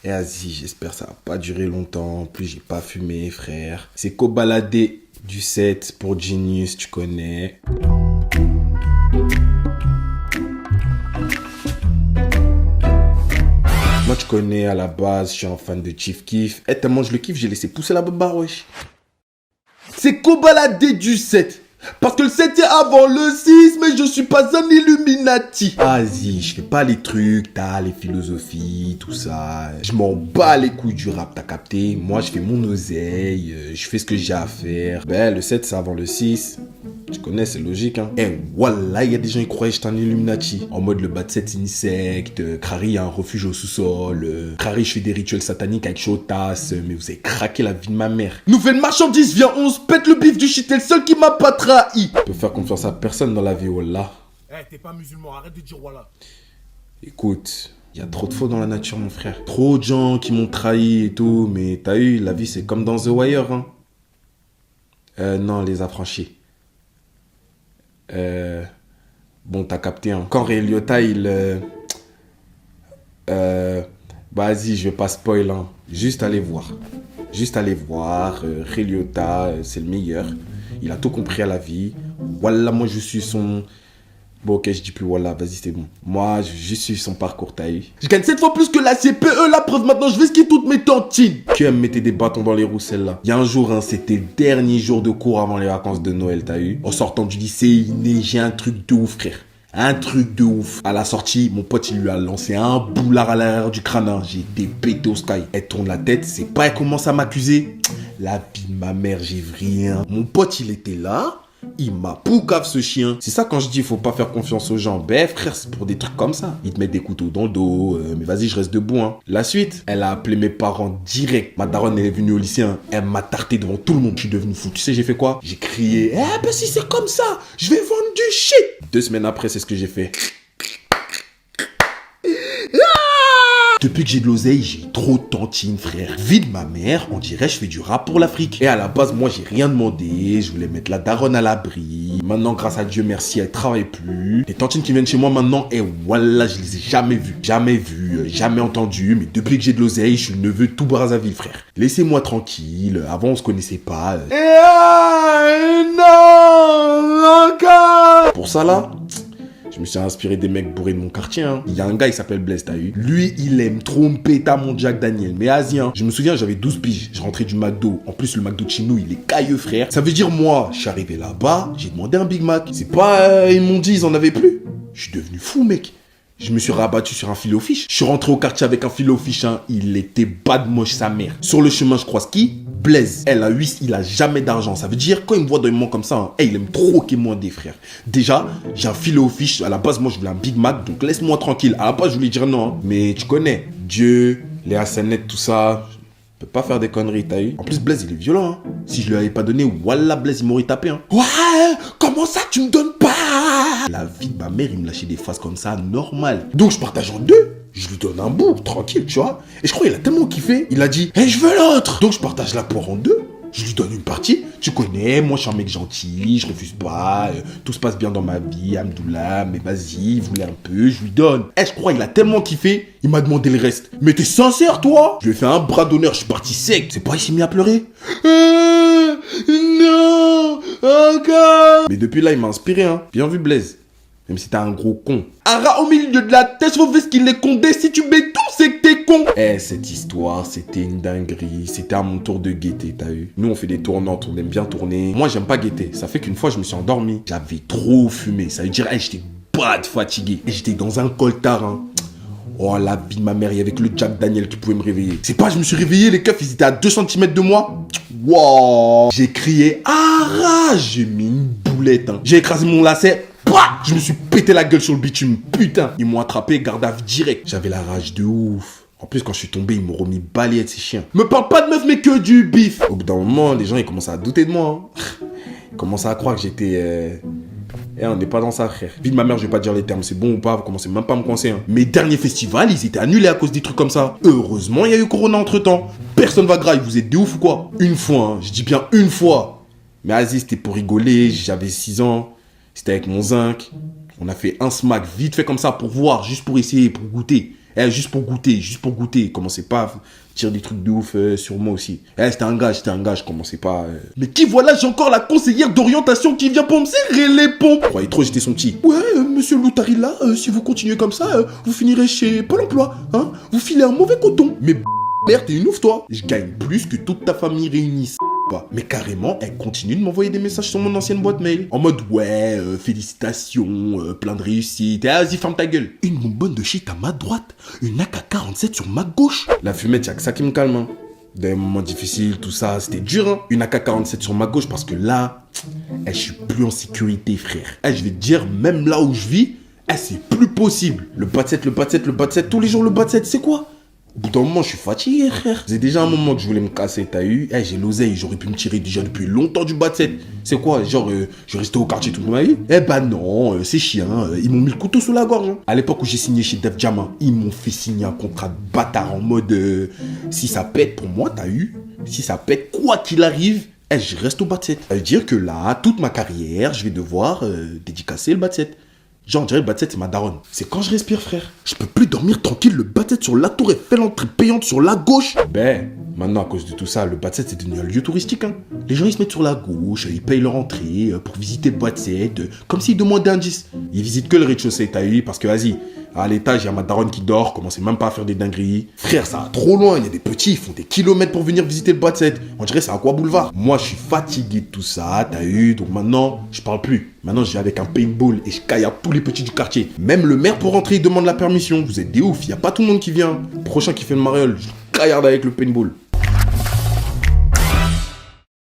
Et vas-y, j'espère que ça va pas durer longtemps. En plus, j'ai pas fumé, frère. C'est qu'au balader du 7 pour Genius, tu connais. Moi, tu connais, à la base, je suis un fan de Chief Keef. Et tellement je le kiffe, j'ai laissé pousser la barbe, wesh. C'est qu'au balader du 7. Parce que le 7 est avant le 6, mais je suis pas un Illuminati. Vas-y, je fais pas les trucs, t'as les philosophies, tout ça. Je m'en bats les couilles du rap, t'as capté. Moi, je fais mon oseille, je fais ce que j'ai à faire. Ben, le 7, c'est avant le 6. Tu connais, c'est logique, hein. Eh, voilà, il y a des gens qui croyaient que j'étais un Illuminati. En mode, le bas de 7, c'est une secte. Crary a un refuge au sous-sol. Crary, je fais des rituels sataniques avec Chotas. Mais vous avez craqué la vie de ma mère. Nouvelle marchandise, viens, on se pète le bif du shit. T'es le seul qui m'a pas trahi. Je peux faire confiance à personne dans la vie, wallah. Eh, t'es pas musulman, arrête de dire wallah. Écoute, il y a trop de faux dans la nature, mon frère. Trop de gens qui m'ont trahi et tout. Mais t'as eu, la vie, c'est comme dans The Wire, hein. Non, les affranchis. Bon, t'as capté, hein. Quand Ray Liotta, vas-y, je vais pas spoil, hein. Juste aller voir. Juste aller voir. Ray Liotta, c'est le meilleur. Il a tout compris à la vie. Voilà, moi, je suis son... Bon, ok, je dis plus voilà, vas-y, c'est bon. Moi, je suis son parcours, t'as eu. Je gagne 7 fois plus que la CPE, la preuve, maintenant, je vais skier toutes mes tantines. Qui me mettait des bâtons dans les roues, celle-là. Il y a un jour, hein, c'était le dernier jour de cours avant les vacances de Noël, t'as eu. En sortant du lycée, il neigeait un truc de ouf, frère. Un truc de ouf. À la sortie, mon pote, il lui a lancé un boulard à l'arrière du crâne. Hein. J'ai été pété au sky. Elle tourne la tête, c'est pas, elle commence à m'accuser. La vie de ma mère, j'ai rien. Mon pote, il était là. Il m'a poucave ce chien. C'est ça quand je dis faut pas faire confiance aux gens. Ben frère, c'est pour des trucs comme ça. Ils te mettent des couteaux dans le dos. Mais vas-y, je reste debout. Hein. La suite, elle a appelé mes parents direct. Ma daronne, elle est venue au lycée. Hein. Elle m'a tarté devant tout le monde. Je suis devenu fou. Tu sais, j'ai fait quoi? J'ai crié. Eh ben si c'est comme ça, je vais vendre du shit. 2 semaines après, c'est ce que j'ai fait. Depuis que j'ai de l'oseille, j'ai trop de tantines, frère. Vie de ma mère, on dirait je fais du rap pour l'Afrique. Et à la base, moi, j'ai rien demandé. Je voulais mettre la daronne à l'abri. Maintenant, grâce à Dieu, merci, elle travaille plus. Les tantines qui viennent chez moi maintenant, et voilà, je les ai jamais vues. Jamais vues, jamais entendues. Mais depuis que j'ai de l'oseille, je suis le neveu de tout Brazzaville, frère. Laissez-moi tranquille. Avant, on se connaissait pas. Non, encore. Pour ça, là... Je me suis inspiré des mecs bourrés de mon quartier. Hein. Il y a un gars, il s'appelle Blaise, t'as eu. Lui, il aime trop me péter à mon Jack Daniel. Mais asien. Je me souviens, j'avais 12 piges. Je rentrais du McDo. En plus, le McDo de chez nous, il est cailleux, frère. Ça veut dire, moi, je suis arrivé là-bas, j'ai demandé un Big Mac. C'est pas... ils m'ont dit, ils en avaient plus. Je suis devenu fou, mec. Je me suis rabattu sur un filet au fish. Je suis rentré au quartier avec un filet au fish. Hein. Il était bad moche, sa mère. Sur le chemin, je croise qui? Blaise. Elle a 8, il a jamais d'argent. Ça veut dire, quand il me voit dans un moment comme ça, hein, il aime trop qu'il m'en des frères. Déjà, j'ai un filet au fish. À la base, moi, je voulais un Big Mac. Donc, laisse-moi tranquille. À la base, je voulais dire non. Hein. Mais tu connais. Dieu, les Hassanettes, tout ça. Je peux pas faire des conneries, t'as eu. En plus, Blaise, il est violent. Hein. Si je lui avais pas donné, voilà, Blaise, il m'aurait tapé. Hein. Ouais, comment ça, tu me donnes pas? La vie de ma mère, il me lâchait des phrases comme ça, normal. Donc, je partage en deux. Je lui donne un bout, tranquille, tu vois. Et je crois qu'il a tellement kiffé. Il a dit, je veux l'autre. Donc, je partage la poire en deux. Je lui donne une partie. Tu connais, moi, je suis un mec gentil. Je refuse pas. Tout se passe bien dans ma vie. Hamdoullah, mais vas-y, il voulait un peu. Je lui donne. Je crois qu'il a tellement kiffé. Il m'a demandé le reste. Mais t'es sincère, toi? Je lui ai fait un bras d'honneur. Je suis parti sec. C'est pas, il s'est mis à pleurer. Non, encore. Mais depuis là, il m'a inspiré, hein. Bien vu, Blaise. Même si t'es un gros con. Un rat au milieu de la tête, je veux ce qu'il est condé. Si tu mets tout, c'est que t'es con. Cette histoire, c'était une dinguerie. C'était à mon tour de guetter, t'as vu. Nous, on fait des tournantes, on aime bien tourner. Moi, j'aime pas guetter. Ça fait qu'une fois, je me suis endormi. J'avais trop fumé. Ça veut dire, j'étais bad fatigué. Et j'étais dans un coltard, hein. Oh, la vie de ma mère, il y avait que le Jack Daniel qui pouvait me réveiller. C'est pas, je me suis réveillé, les keufs, ils étaient à 2 cm de moi. Wow. J'ai crié, rage. J'ai mis une boulette, hein. J'ai écrasé mon lacet. Je me suis pété la gueule sur le bitume, putain. Ils m'ont attrapé, garde à vue direct. J'avais la rage de ouf. En plus, quand je suis tombé, ils m'ont remis balayette, ces chiens. Me parle pas de meuf, mais que du bif. Au bout d'un moment, les gens, ils commençaient à douter de moi. Hein. Ils commençaient à croire que j'étais... on n'est pas dans ça, frère. Vie de ma mère, je vais pas dire les termes, c'est bon ou pas, vous commencez même pas à me coincer. Hein. Mes derniers festivals, ils étaient annulés à cause des trucs comme ça. Heureusement, il y a eu Corona entre-temps. Personne va grave, vous êtes des ouf ou quoi? Une fois, hein, je dis bien une fois. Mais vas-y, c'était pour rigoler, j'avais 6 ans. C'était avec mon zinc. On a fait un smack vite fait comme ça pour voir, juste pour essayer, pour goûter. Juste pour goûter. Commencez pas à tirer des trucs de ouf sur moi aussi. C'était un gars, je commençais pas... Mais qui voilà, j'ai encore la conseillère d'orientation qui vient pour me serrer les pompes. Croyez trop, j'étais son petit. Ouais, monsieur Loutarilla, si vous continuez comme ça, vous finirez chez Pôle emploi, hein. Vous filez un mauvais coton. Mais merde, t'es une ouf, toi. Je gagne plus que toute ta famille réunie. Mais carrément, elle continue de m'envoyer des messages sur mon ancienne boîte mail. En mode, ouais, félicitations, plein de réussite. Vas-y, ferme ta gueule. Une bonbonne de shit à ma droite, une AK-47 sur ma gauche. La fumette, y'a que ça qui me calme. Hein. Des moments difficiles, tout ça, c'était dur. Hein. Une AK-47 sur ma gauche parce que là, je suis plus en sécurité, frère. Je vais te dire, même là où je vis, c'est plus possible. Le bas de 7, tous les jours le bas de 7, c'est quoi? Au bout d'un moment, je suis fatigué, frère. C'est déjà un moment que je voulais me casser, t'as eu. J'ai l'oseille, j'aurais pu me tirer déjà depuis longtemps du bas de 7. C'est quoi, genre, je restais au quartier toute ma vie? Non, c'est chiant, ils m'ont mis le couteau sous la gorge. Hein. À l'époque où j'ai signé chez Def Jam, ils m'ont fait signer un contrat de bâtard en mode, si ça pète pour moi, t'as eu. Si ça pète, quoi qu'il arrive, je reste au bas de 7. Ça veut dire que là, toute ma carrière, je vais devoir dédicacer le bas de 7. Genre, on dirait le bas de 7, c'est ma daronne. C'est quand je respire, frère. Je peux plus dormir tranquille, le bas de 7 sur la tour Eiffel, entrée payante sur la gauche. Maintenant, à cause de tout ça, le bas de 7, c'est devenu un lieu touristique. Hein. Les gens, ils se mettent sur la gauche, ils payent leur entrée pour visiter le bas de 7, comme s'ils demandaient un 10. Ils visitent que le rez-de-chaussée, t'as eu, parce que, vas-y, à l'étage, il y a ma daronne qui dort, commencez même pas à faire des dingueries. Frère, ça va trop loin, il y a des petits, ils font des kilomètres pour venir visiter le bas de 7. On dirait c'est à quoi boulevard. Moi, je suis fatigué de tout ça, t'as eu, donc maintenant, je parle plus. Maintenant, je viens avec un paintball et je caillasse tous les petits du quartier. Même le maire pour rentrer, il demande la permission. Vous êtes des ouf, il y a pas tout le monde qui vient. Prochain qui fait le mariole, je caillarde avec le paintball.